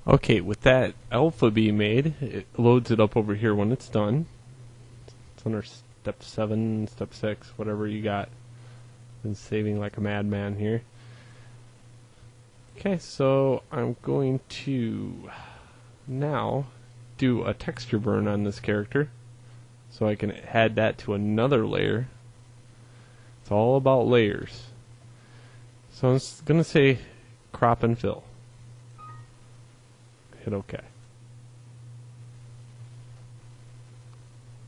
Okay, with that alpha being made, it loads it up over here when it's done. It's under step 7, step 6, whatever you got. Been saving like a madman here. Okay, so I'm going to now do a texture burn on this character so I can add that to another layer. It's all about layers. So I'm going to say crop and fill. Hit OK.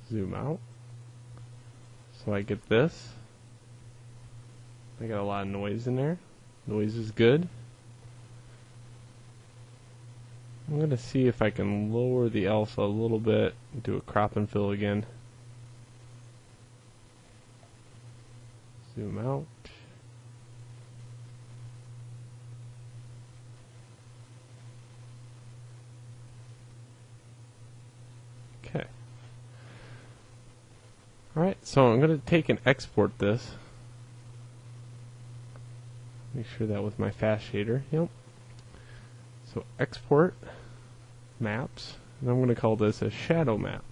Zoom out. So I get this. I got a lot of noise in there. Noise is good. I'm going to see if I can lower the alpha a little bit and do a crop and fill again. Zoom out. Okay. Alright, so I'm going to take and export this. Make sure that was my fast shader. Yep. So export maps, and I'm going to call this a shadow map.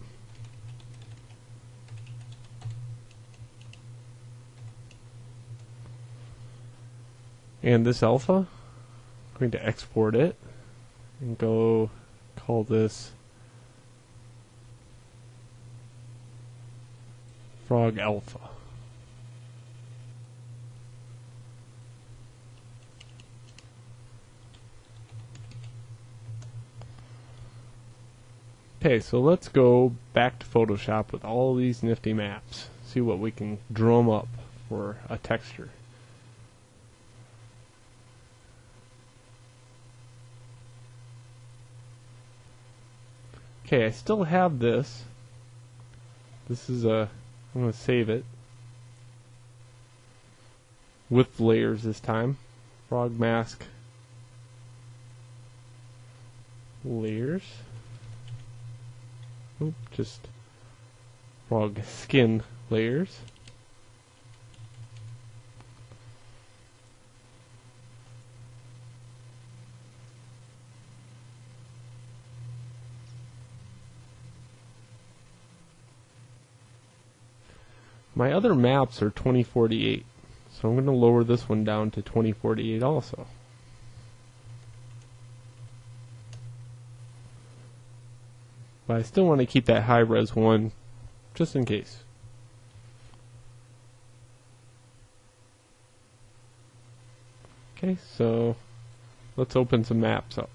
And this alpha, I'm going to export it and go call this frog alpha. Okay, so let's go back to Photoshop with all these nifty maps. See what we can drum up for a texture. Okay, I still have this. This is I'm going to save it with layers this time. Frog mask layers. Oop, just frog skin layers. My other maps are 2048, so I'm going to lower this one down to 2048 also. But I still want to keep that high-res one, just in case. Okay, so let's open some maps up.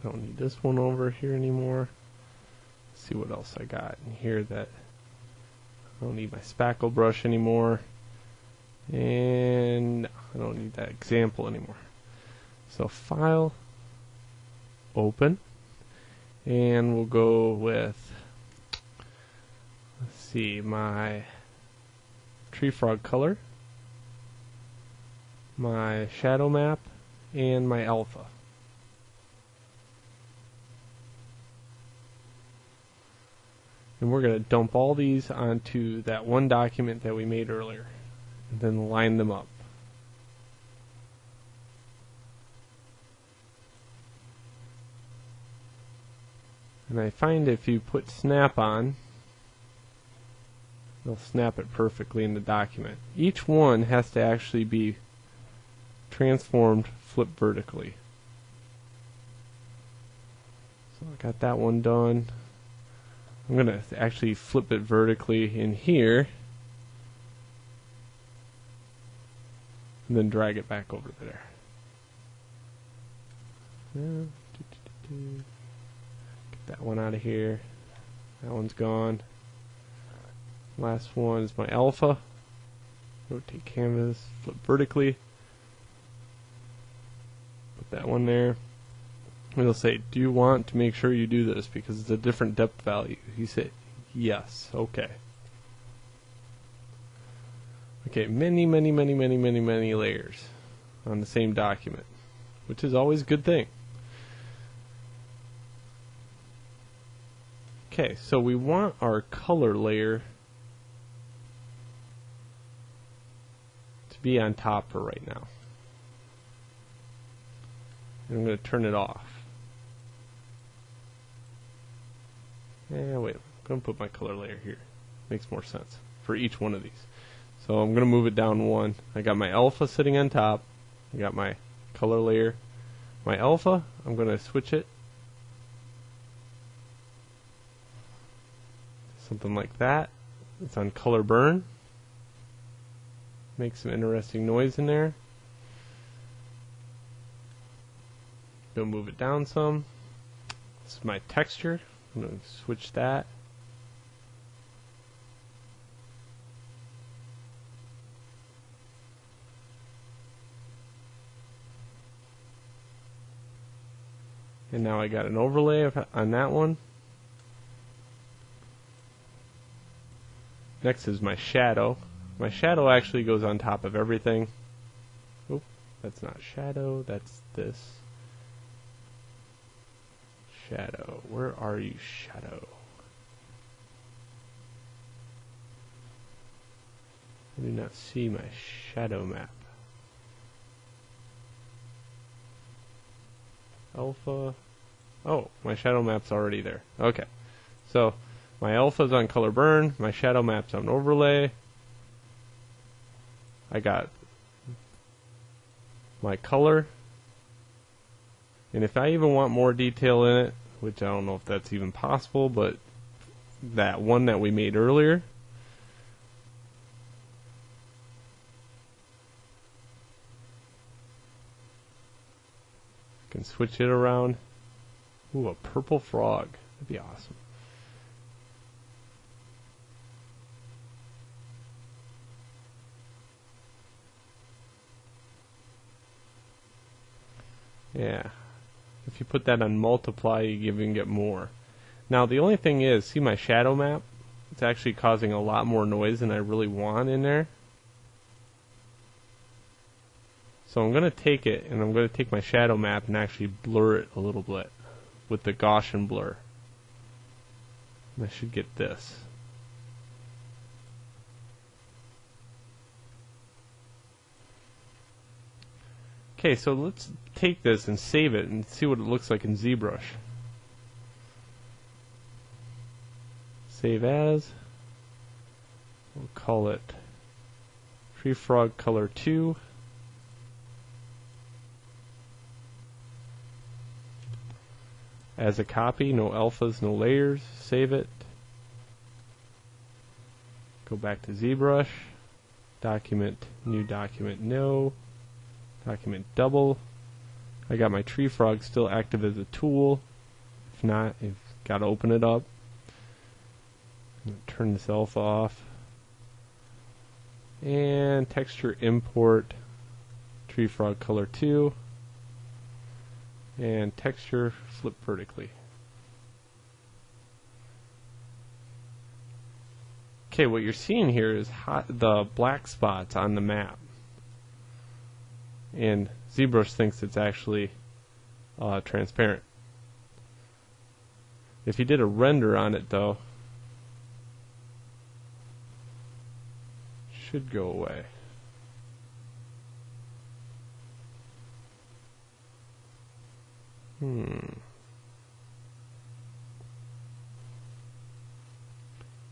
I don't need this one over here anymore. Let's see what else I got in here that I don't need my spackle brush anymore. And I don't need that example anymore. So File, Open. And we'll go with, let's see, my tree frog color, my shadow map, and my alpha. And we're going to dump all these onto that one document that we made earlier, and then line them up. And I find if you put snap on, it'll snap it perfectly in the document. Each one has to actually be transformed, flipped vertically. So I got that one done. I'm going to actually flip it vertically in here, and then drag it back over there. That one out of here. That one's gone. Last one is my alpha. Rotate canvas, flip vertically. Put that one there. And it'll say, do you want to make sure you do this because it's a different depth value? You say, yes, okay. Okay, many layers on the same document, which is always a good thing. Okay, so we want our color layer to be on top for right now. And I'm going to turn it off. Wait, I'm going to put my color layer here. Makes more sense for each one of these. So I'm going to move it down one. I got my alpha sitting on top. I got my color layer. My alpha, I'm going to switch it. Something like that. It's on color burn. Make some interesting noise in there. Gonna move it down some. This is my texture. I'm gonna switch that. And now I got an overlay on that one. Next is my shadow. My shadow actually goes on top of everything. Oh, that's not shadow, that's this. Shadow. Where are you, shadow? I do not see my shadow map. Alpha. Oh, my shadow map's already there. Okay. So, my alpha's on color burn, my shadow map's on overlay. I got my color. And if I even want more detail in it, which I don't know if that's even possible, but that one that we made earlier, I can switch it around. Ooh, a purple frog. That'd be awesome. Yeah. If you put that on multiply, you even get more. Now, the only thing is, see my shadow map? It's actually causing a lot more noise than I really want in there. So I'm going to take it, and I'm going to take my shadow map and actually blur it a little bit with the Gaussian blur. And I should get this. Okay, so let's take this and save it and see what it looks like in Zbrush. Save as. We'll call it Tree Frog Color 2. As a copy, no alphas, no layers. Save it. Go back to Zbrush. Document, new document, no. Document double. I got my tree frog still active as a tool. If not, you've got to open it up. I'm going to turn this alpha off. And texture import tree frog color 2. And texture flip vertically. Okay, what you're seeing here is the black spots on the map. And Zbrush thinks it's actually transparent. If you did a render on it, though, it should go away.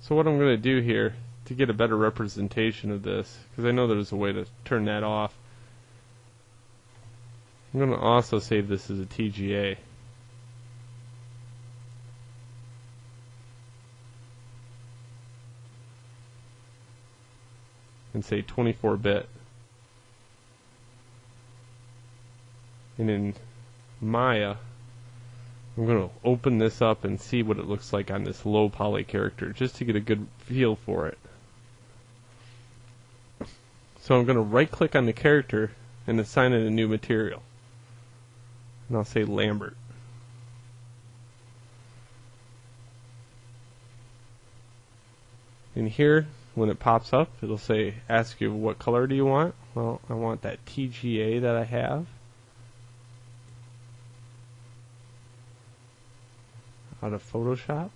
So what I'm going to do here to get a better representation of this, because I know there's a way to turn that off, I'm going to also save this as a TGA. And say 24-bit. And in Maya, I'm going to open this up and see what it looks like on this low poly character, just to get a good feel for it. So I'm going to right click on the character and assign it a new material. And I'll say Lambert. And here, when it pops up, it'll say, ask you what color do you want? Well, I want that TGA that I have. Out of Photoshop.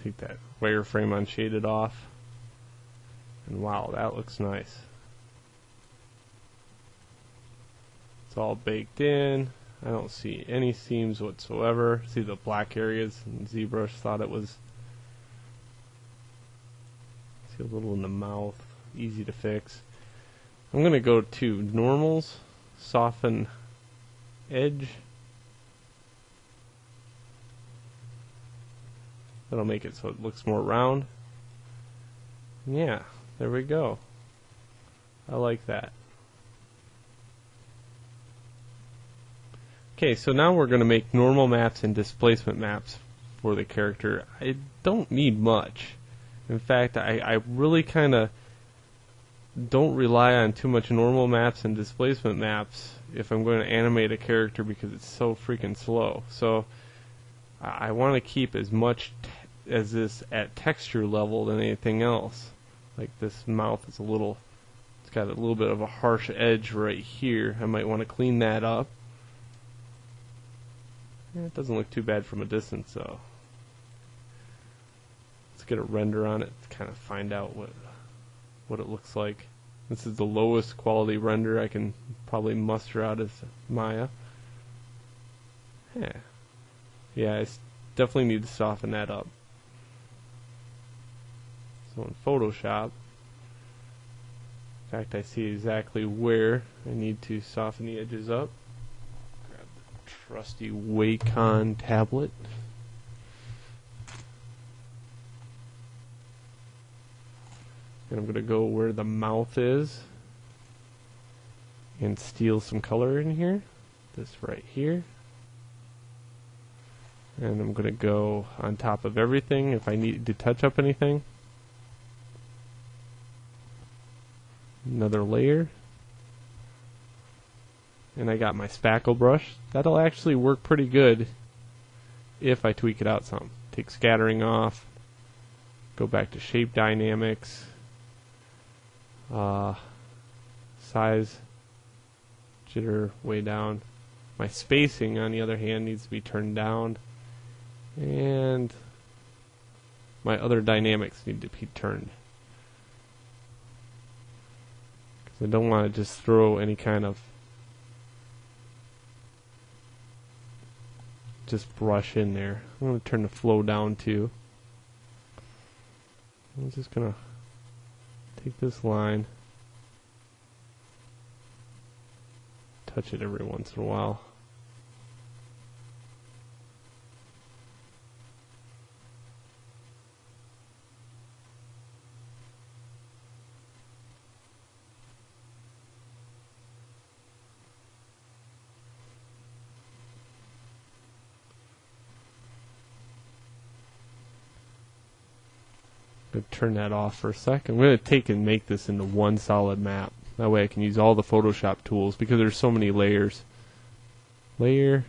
Take that wireframe unshaded off. And wow, that looks nice. It's all baked in. I don't see any seams whatsoever. See the black areas, and Zbrush thought it was. See a little in the mouth, easy to fix. I'm going to go to normals, soften edge. That'll make it so it looks more round. Yeah, there we go. I like that. Okay, so now we're going to make normal maps and displacement maps for the character. I don't need much. In fact, I really kind of don't rely on too much normal maps and displacement maps if I'm going to animate a character because it's so freaking slow. So I want to keep as much as this at texture level than anything else. Like this mouth is it's got a little bit of a harsh edge right here. I might want to clean that up. Yeah, it doesn't look too bad from a distance, though. Let's get a render on it to kind of find out what it looks like. This is the lowest quality render I can probably muster out as Maya. Yeah, I definitely need to soften that up. So in Photoshop, in fact, I see exactly where I need to soften the edges up. Grab the trusty Wacom tablet. And I'm going to go where the mouth is and steal some color in here. This right here. And I'm going to go on top of everything if I need to touch up anything. Another layer. And I got my spackle brush. That'll actually work pretty good if I tweak it out some. Take scattering off. Go back to shape dynamics. Size, jitter way down. My spacing, on the other hand, needs to be turned down, and my other dynamics need to be turned, because I don't want to just throw any kind of just brush in there. I'm going to turn the flow down too. I'm just going to take this line, touch it every once in a while. Turn that off for a sec. I'm going to take and make this into one solid map. That way I can use all the Photoshop tools because there's so many layers. Layer.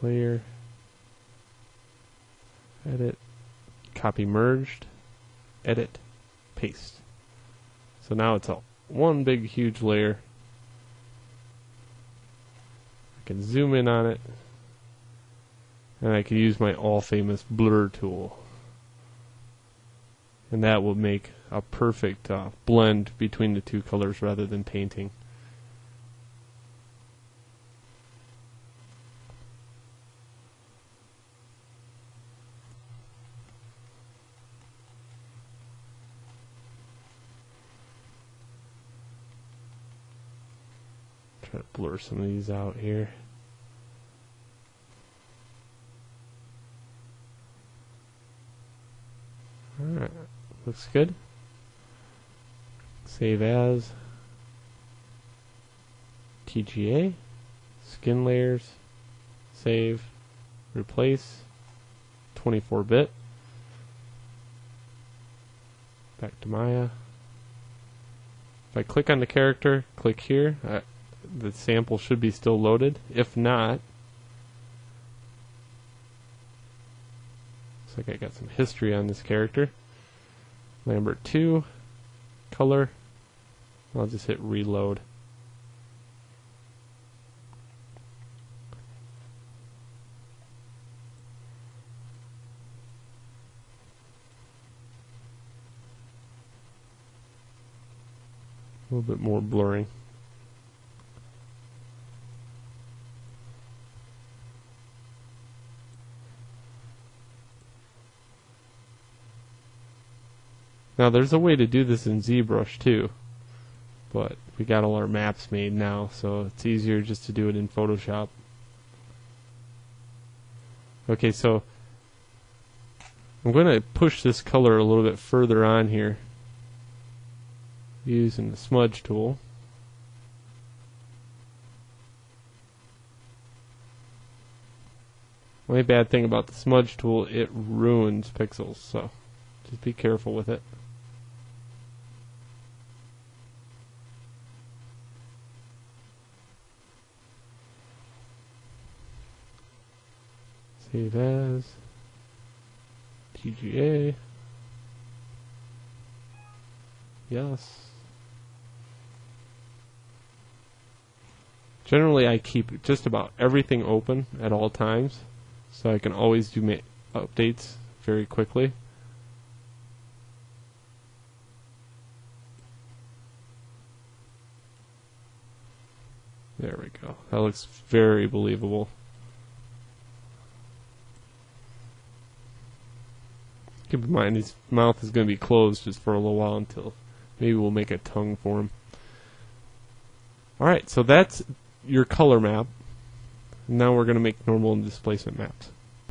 Layer. Edit. Copy merged. Edit. Paste. So now it's all one big huge layer. I can zoom in on it. And I can use my all-famous blur tool. And that will make a perfect blend between the two colors rather than painting. Try to blur some of these out here. Alright, looks good. Save as. TGA. Skin layers. Save. Replace. 24-bit. Back to Maya. If I click on the character, click here, the sample should be still loaded. If not, like I got some history on this character. Lambert 2, color. I'll just hit reload. A little bit more blurring. Now there's a way to do this in Zbrush too, but we got all our maps made now, so it's easier just to do it in Photoshop. Okay, so I'm going to push this color a little bit further on here using the smudge tool. Only bad thing about the smudge tool, it ruins pixels, so just be careful with it. Save as TGA. Yes. Generally, I keep just about everything open at all times, so I can always do updates very quickly. There we go. That looks very believable. Keep in mind his mouth is going to be closed just for a little while until maybe we'll make a tongue for him. Alright, so that's your color map. Now we're going to make normal and displacement maps.